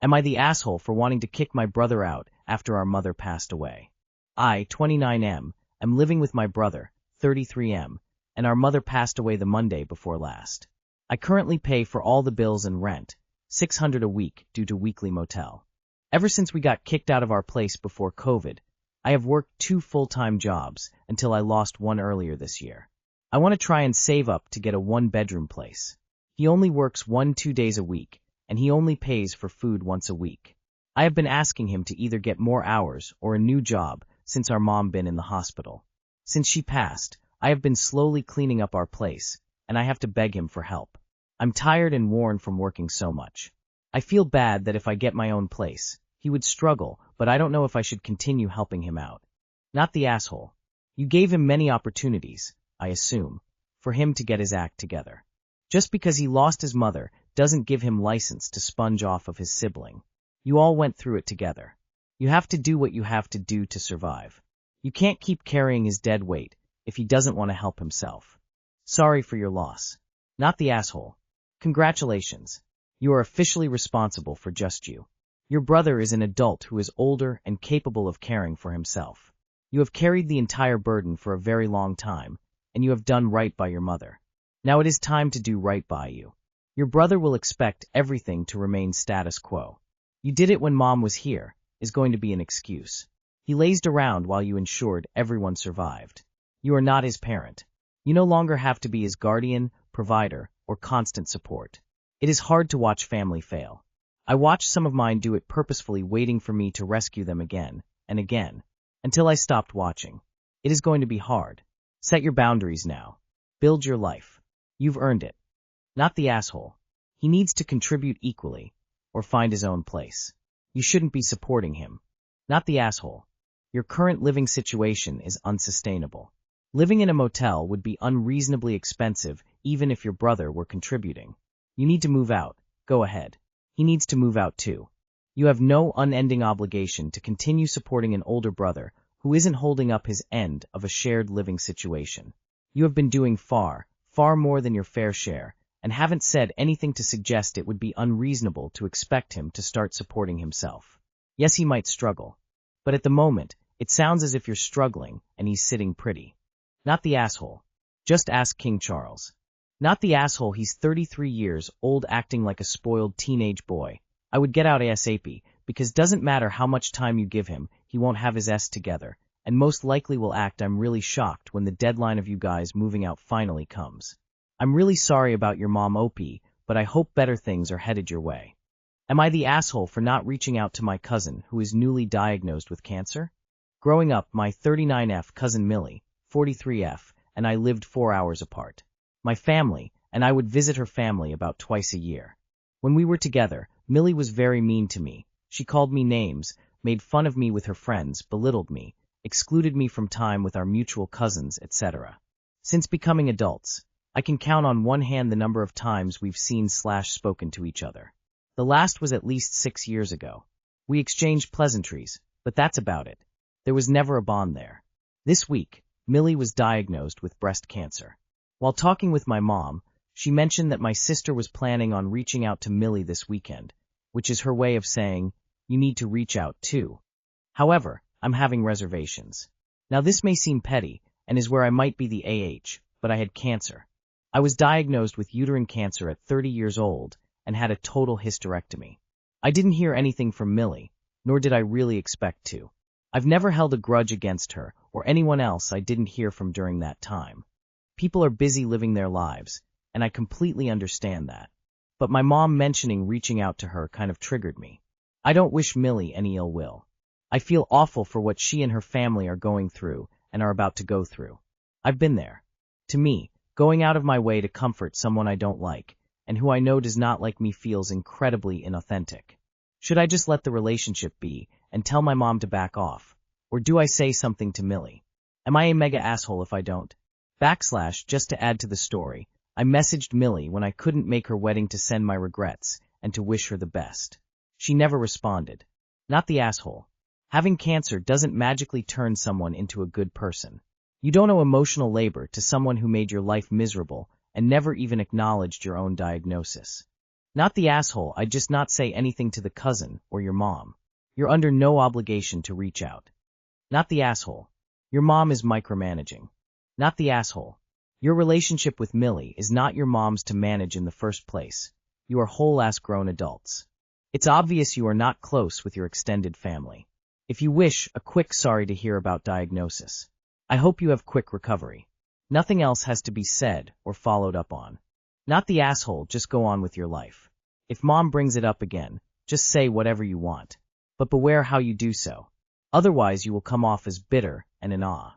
Am I the asshole for wanting to kick my brother out after our mother passed away? I, 29M, am living with my brother, 33M, and our mother passed away the Monday before last. I currently pay for all the bills and rent, $600 a week due to weekly motel. Ever since we got kicked out of our place before COVID, I have worked 2 full-time jobs until I lost one earlier this year. I want to try and save up to get a 1-bedroom place. He only works 1-2 days a week, and he only pays for food once a week. I have been asking him to either get more hours or a new job since our mom been in the hospital. Since she passed, I have been slowly cleaning up our place, and I have to beg him for help. I'm tired and worn from working so much. I feel bad that if I get my own place, he would struggle, but I don't know if I should continue helping him out. Not the asshole. You gave him many opportunities, I assume, for him to get his act together. Just because he lost his mother doesn't give him license to sponge off of his sibling. You all went through it together. You have to do what you have to do to survive. You can't keep carrying his dead weight if he doesn't want to help himself. Sorry for your loss. Not the asshole. Congratulations. You are officially responsible for just you. Your brother is an adult who is older and capable of caring for himself. You have carried the entire burden for a very long time, and you have done right by your mother. Now it is time to do right by you. Your brother will expect everything to remain status quo. You did it when mom was here, is going to be an excuse. He lazed around while you ensured everyone survived. You are not his parent. You no longer have to be his guardian, provider, or constant support. It is hard to watch family fail. I watched some of mine do it purposefully, waiting for me to rescue them again and again, until I stopped watching. It is going to be hard. Set your boundaries now. Build your life. You've earned it. Not the asshole. He needs to contribute equally, or find his own place. You shouldn't be supporting him. Not the asshole. Your current living situation is unsustainable. Living in a motel would be unreasonably expensive even if your brother were contributing. You need to move out. Go ahead. He needs to move out too. You have no unending obligation to continue supporting an older brother who isn't holding up his end of a shared living situation. You have been doing far more than your fair share, and haven't said anything to suggest it would be unreasonable to expect him to start supporting himself. Yes, he might struggle, but at the moment, it sounds as if you're struggling and he's sitting pretty. Not the asshole. Just ask King Charles. Not the asshole. He's 33 years old acting like a spoiled teenage boy. I would get out ASAP, because doesn't matter how much time you give him, he won't have his S together, and most likely will act. I'm really shocked when the deadline of you guys moving out finally comes. I'm really sorry about your mom, OP, but I hope better things are headed your way. Am I the asshole for not reaching out to my cousin who is newly diagnosed with cancer? Growing up, my 39F cousin Millie, 43F, and I lived 4 hours apart. My family, and I would visit her family about twice a year. When we were together, Millie was very mean to me. She called me names, made fun of me with her friends, belittled me, excluded me from time with our mutual cousins, etc. Since becoming adults, I can count on one hand the number of times we've seen/spoken to each other. The last was at least 6 years ago. We exchanged pleasantries, but that's about it. There was never a bond there. This week, Millie was diagnosed with breast cancer. While talking with my mom, she mentioned that my sister was planning on reaching out to Millie this weekend, which is her way of saying, you need to reach out too. However, I'm having reservations. Now this may seem petty, and is where I might be the AH, but I had cancer. I was diagnosed with uterine cancer at 30 years old and had a total hysterectomy. I didn't hear anything from Millie, nor did I really expect to. I've never held a grudge against her or anyone else I didn't hear from during that time. People are busy living their lives, and I completely understand that. But my mom mentioning reaching out to her kind of triggered me. I don't wish Millie any ill will. I feel awful for what she and her family are going through and are about to go through. I've been there. To me, going out of my way to comfort someone I don't like, and who I know does not like me, feels incredibly inauthentic. Should I just let the relationship be and tell my mom to back off? Or do I say something to Millie? Am I a mega asshole if I don't? Just to add to the story, I messaged Millie when I couldn't make her wedding to send my regrets and to wish her the best. She never responded. Not the asshole. Having cancer doesn't magically turn someone into a good person. You don't owe emotional labor to someone who made your life miserable and never even acknowledged your own diagnosis. Not the asshole, I'd just not say anything to the cousin or your mom. You're under no obligation to reach out. Not the asshole. Your mom is micromanaging. Not the asshole. Your relationship with Millie is not your mom's to manage in the first place. You are whole-ass grown adults. It's obvious you are not close with your extended family. If you wish, a quick sorry to hear about diagnosis. I hope you have quick recovery. Nothing else has to be said or followed up on. Not the asshole, just go on with your life. If mom brings it up again, just say whatever you want. But beware how you do so. Otherwise you will come off as bitter and in awe.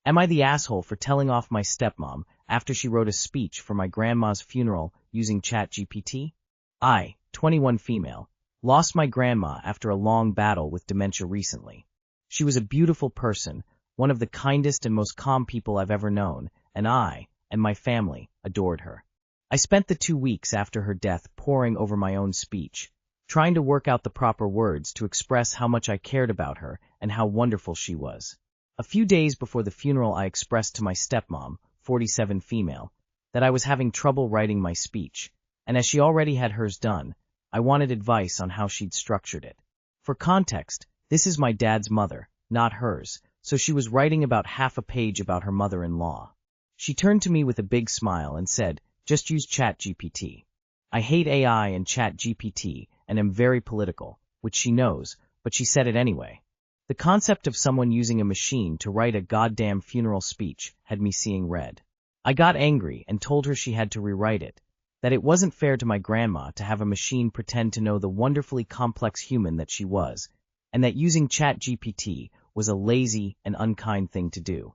Am I the asshole for telling off my stepmom after she wrote a speech for my grandma's funeral using ChatGPT? I, 21 female, lost my grandma after a long battle with dementia recently. She was a beautiful person, one of the kindest and most calm people I've ever known, and I, and my family, adored her. I spent the 2 weeks after her death poring over my own speech, trying to work out the proper words to express how much I cared about her and how wonderful she was. A few days before the funeral I expressed to my stepmom, 47 female, that I was having trouble writing my speech, and as she already had hers done, I wanted advice on how she'd structured it. For context, this is my dad's mother, not hers, so she was writing about half a page about her mother-in-law. She turned to me with a big smile and said, "Just use ChatGPT." I hate AI and ChatGPT and am very political, which she knows, but she said it anyway. The concept of someone using a machine to write a goddamn funeral speech had me seeing red. I got angry and told her she had to rewrite it, that it wasn't fair to my grandma to have a machine pretend to know the wonderfully complex human that she was, and that using ChatGPT was a lazy and unkind thing to do.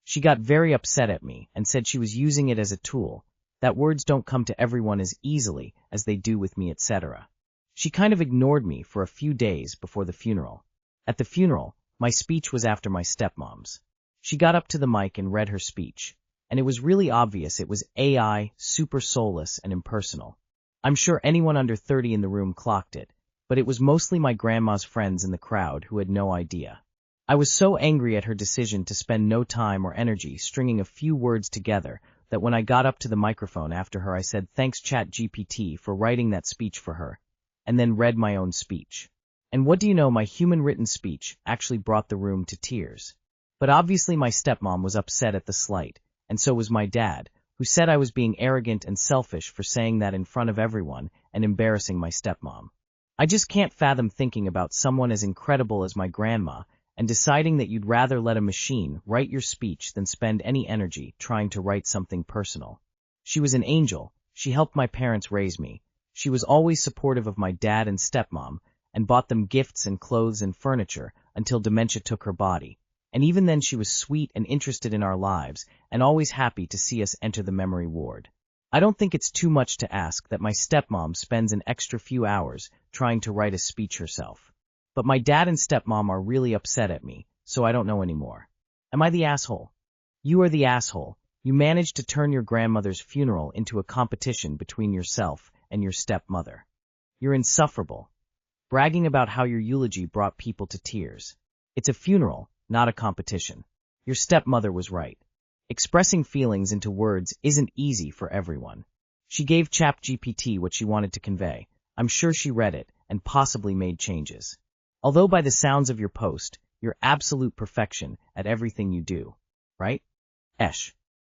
She got very upset at me and said she was using it as a tool, that words don't come to everyone as easily as they do with me, etc. She kind of ignored me for a few days before the funeral. At the funeral, my speech was after my stepmom's. She got up to the mic and read her speech, and it was really obvious it was AI, super soulless and impersonal. I'm sure anyone under 30 in the room clocked it, but it was mostly my grandma's friends in the crowd who had no idea. I was so angry at her decision to spend no time or energy stringing a few words together that when I got up to the microphone after her I said thanks ChatGPT for writing that speech for her, and then read my own speech. And what do you know, my human written speech actually brought the room to tears. But obviously my stepmom was upset at the slight, and so was my dad, who said I was being arrogant and selfish for saying that in front of everyone and embarrassing my stepmom. I just can't fathom thinking about someone as incredible as my grandma and deciding that you'd rather let a machine write your speech than spend any energy trying to write something personal. She was an angel, she helped my parents raise me, she was always supportive of my dad and stepmom, and bought them gifts and clothes and furniture until dementia took her body, and even then she was sweet and interested in our lives and always happy to see us enter the memory ward. I don't think it's too much to ask that my stepmom spends an extra few hours trying to write a speech herself. But my dad and stepmom are really upset at me, so I don't know anymore. Am I the asshole? You are the asshole. You managed to turn your grandmother's funeral into a competition between yourself and your stepmother. You're insufferable. Bragging about how your eulogy brought people to tears. It's a funeral, not a competition. Your stepmother was right. Expressing feelings into words isn't easy for everyone. She gave ChatGPT what she wanted to convey. I'm sure she read it and possibly made changes. Although by the sounds of your post, you're absolute perfection at everything you do, right?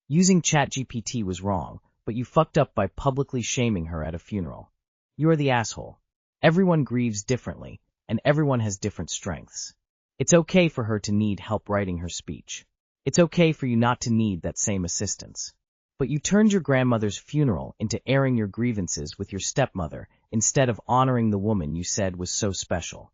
Using ChatGPT was wrong, but you fucked up by publicly shaming her at a funeral. You are the asshole. Everyone grieves differently, and everyone has different strengths. It's okay for her to need help writing her speech. It's okay for you not to need that same assistance. But you turned your grandmother's funeral into airing your grievances with your stepmother instead of honoring the woman you said was so special.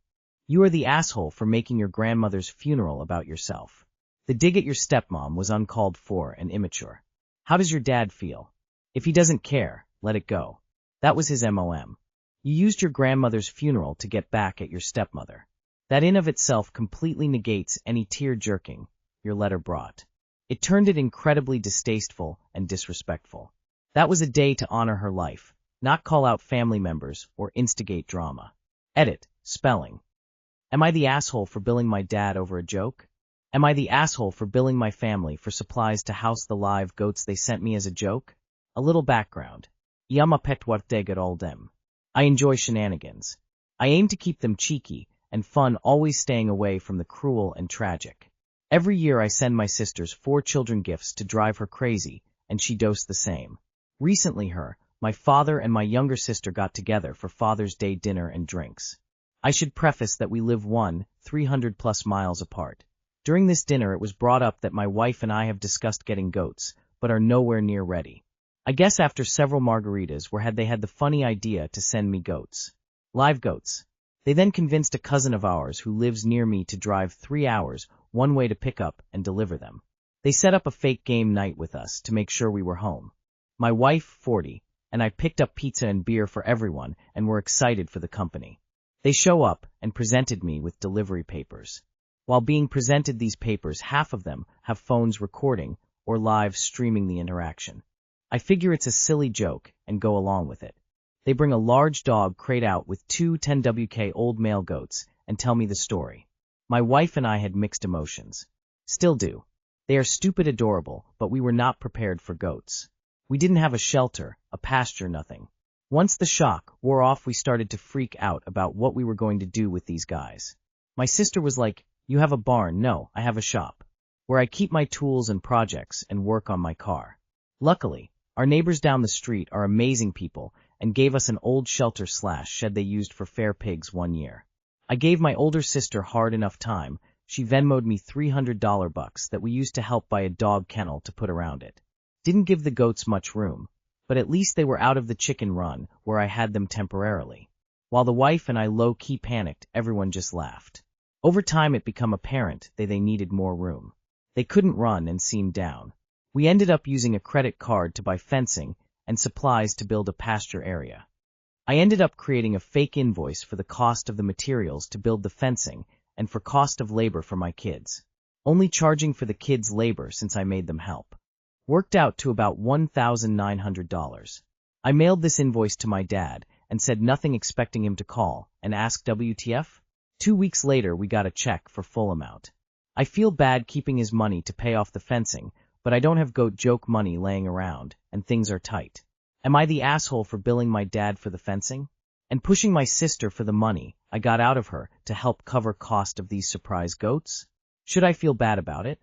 You are the asshole for making your grandmother's funeral about yourself. The dig at your stepmom was uncalled for and immature. How does your dad feel? If he doesn't care, let it go. That was his MOM. You used your grandmother's funeral to get back at your stepmother. That in of itself completely negates any tear-jerking your letter brought. It turned it incredibly distasteful and disrespectful. That was a day to honor her life, not call out family members or instigate drama. Edit, spelling. Am I the asshole for billing my dad over a joke? Am I the asshole for billing my family for supplies to house the live goats they sent me as a joke? A little background. Iama petwarte oldem. I enjoy shenanigans. I aim to keep them cheeky and fun, always staying away from the cruel and tragic. Every year I send my sister's 4 children gifts to drive her crazy, and she does the same. Recently my father and my younger sister got together for Father's Day dinner and drinks. I should preface that we live 300 plus miles apart. During this dinner it was brought up that my wife and I have discussed getting goats, but are nowhere near ready. I guess after several margaritas they had the funny idea to send me goats. Live goats. They then convinced a cousin of ours who lives near me to drive 3 hours one way to pick up and deliver them. They set up a fake game night with us to make sure we were home. My wife, 40, and I picked up pizza and beer for everyone and were excited for the company. They show up and presented me with delivery papers. While being presented these papers, half of them have phones recording or live streaming the interaction. I figure it's a silly joke and go along with it. They bring a large dog crate out with 2 10WK old male goats and tell me the story. My wife and I had mixed emotions. Still do. They are stupid adorable, but we were not prepared for goats. We didn't have a shelter, a pasture, nothing. Once the shock wore off, we started to freak out about what we were going to do with these guys. My sister was like, "You have a barn." "No, I have a shop, where I keep my tools and projects and work on my car." Luckily, our neighbors down the street are amazing people and gave us an old shelter/shed they used for fair pigs one year. I gave my older sister hard enough time. She Venmo'd me $300 that we used to help buy a dog kennel to put around it. Didn't give the goats much room, but at least they were out of the chicken run where I had them temporarily. While the wife and I low-key panicked, everyone just laughed. Over time it became apparent they needed more room. They couldn't run and seemed down. We ended up using a credit card to buy fencing and supplies to build a pasture area. I ended up creating a fake invoice for the cost of the materials to build the fencing and for cost of labor for my kids, only charging for the kids' labor since I made them help. Worked out to about $1,900. I mailed this invoice to my dad and said nothing, expecting him to call and ask WTF. 2 weeks later we got a check for full amount. I feel bad keeping his money to pay off the fencing, but I don't have goat joke money laying around, and things are tight. Am I the asshole for billing my dad for the fencing? And pushing my sister for the money I got out of her to help cover cost of these surprise goats? Should I feel bad about it?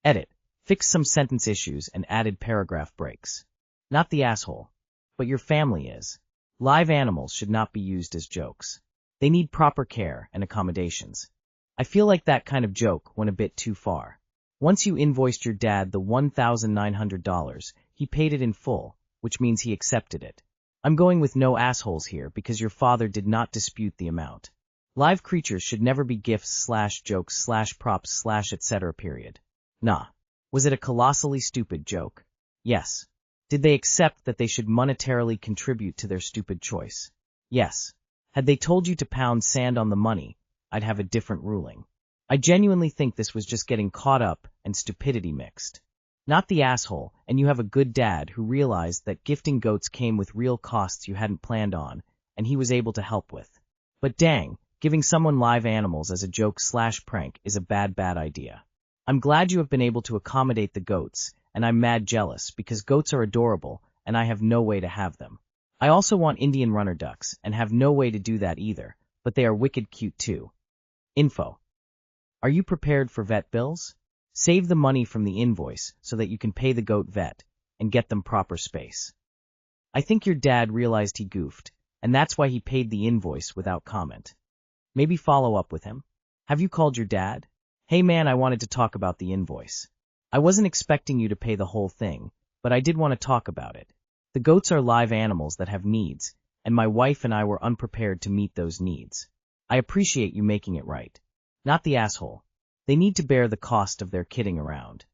Edit. Fixed some sentence issues and added paragraph breaks. Not the asshole. But your family is. Live animals should not be used as jokes. They need proper care and accommodations. I feel like that kind of joke went a bit too far. Once you invoiced your dad the $1,900, he paid it in full, which means he accepted it. I'm going with no assholes here because your father did not dispute the amount. Live creatures should never be gifts/jokes/props/etc. period. Nah. Was it a colossally stupid joke? Yes. Did they accept that they should monetarily contribute to their stupid choice? Yes. Had they told you to pound sand on the money, I'd have a different ruling. I genuinely think this was just getting caught up and stupidity mixed. Not the asshole, and you have a good dad who realized that gifting goats came with real costs you hadn't planned on, and he was able to help with. But dang, giving someone live animals as a joke/prank is a bad idea. I'm glad you have been able to accommodate the goats, and I'm mad jealous because goats are adorable and I have no way to have them. I also want Indian runner ducks and have no way to do that either, but they are wicked cute too. Info. Are you prepared for vet bills? Save the money from the invoice so that you can pay the goat vet and get them proper space. I think your dad realized he goofed, and that's why he paid the invoice without comment. Maybe follow up with him. Have you called your dad? Hey man, I wanted to talk about the invoice. I wasn't expecting you to pay the whole thing, but I did want to talk about it. The goats are live animals that have needs, and my wife and I were unprepared to meet those needs. I appreciate you making it right. Not the asshole. They need to bear the cost of their kidding around.